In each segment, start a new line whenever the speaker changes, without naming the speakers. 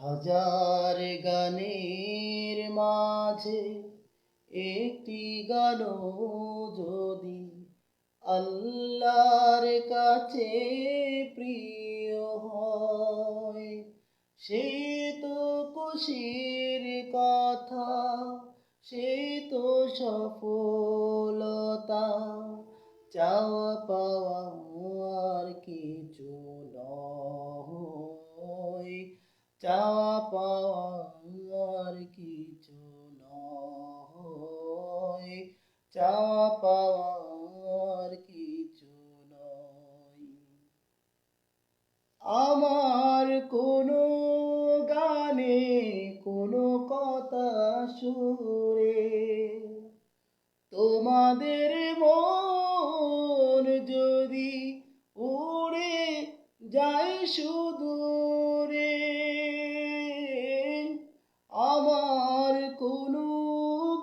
হাজার গানের মাঝে একটি গানও যদি আল্লাহর কাছে প্রিয় হয়, সে তো খুশির কথা, সে তো সফলতা। চাওয়া পাওয়া আর কিছু নয়, চাওয়া পাওয়া আর কিছু নয়, চাওয়া পাওয়া আর কিছু নয়। আমার কোনো গানে কোনো কথা সুরে তোমাদের মন যদি উড়ে যায় সুদূরে, আমার কোনো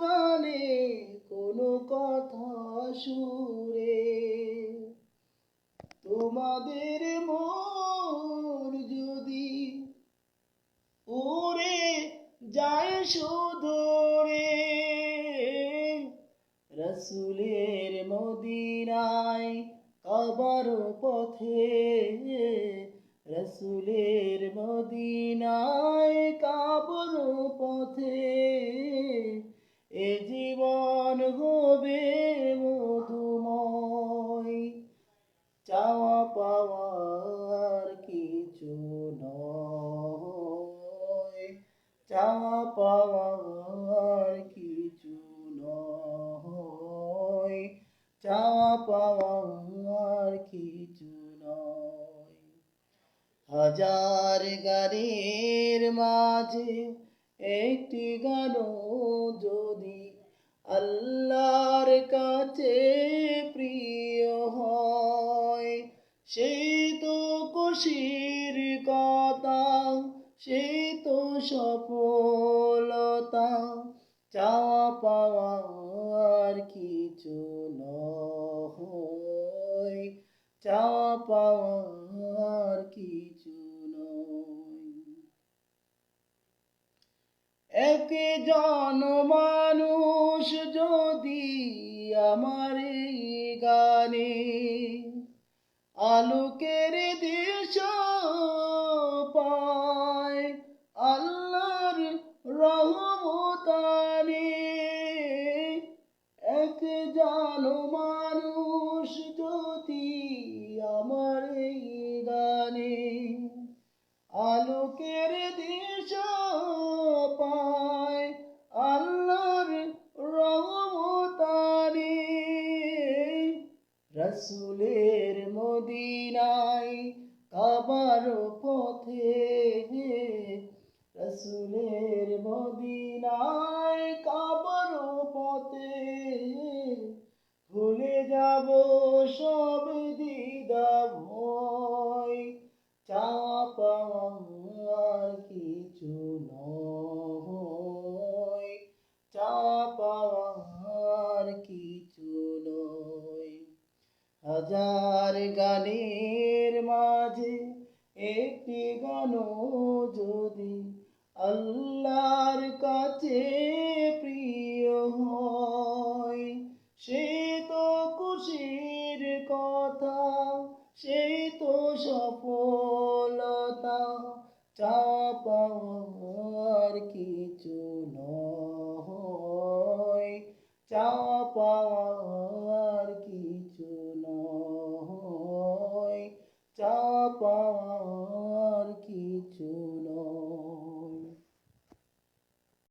গানে কোনো কথা সুরে তোমাদের মন যদি উড়ে যায় সুদূরে, রসুলের মদিনায় কাবার পথে, রসুলের মদিনায় কাবার পথে, এ জীবন হবে মধুময়। চাওয়া পাওয়ার কিছু নয়, চাওয়া পাওয়ার কিছু নয়, চাওয়া পাওয়ার কিছু নয়। হাজার গানের মাঝে একটি গানও যদি আল্লাহর কাছে প্রিয় হয়, সেই তো খুশির কথা, সেই তো সফলতা। চাওয়া পাওয়া আর কিছু নয়, চাওয়া পাওয়া আর কিছু নয়। একজন মানুষ যদি আমার এই গানে আলোকের দিশা পায়, আল্লাহর রহমতানে। একজন মানুষ যদি আমার এই গানে আলোকের দিশা পায়, আল্লাহর রহমতানে। রসুলের মদিনায় কাবার পথে, রসুলের মদিনায় কাবার পথে, ভুলে যাব সব দ্বিধা ভয়। চাওয়া পাওয়া আর কিছু নয়, চাওয়া পাওয়া আর কিছু নয়। হাজার গানের মাঝে একটি গানও যদি আল্লাহর কাছে প্রিয় হয়, সে তো খুশির কথা, সেই তো সফলতা। চাওয়া পাওয়ার কিছু নয়, চাওয়া পাওয়ার কিছু নয়, চাওয়া পাওয়ার কিছু নয়।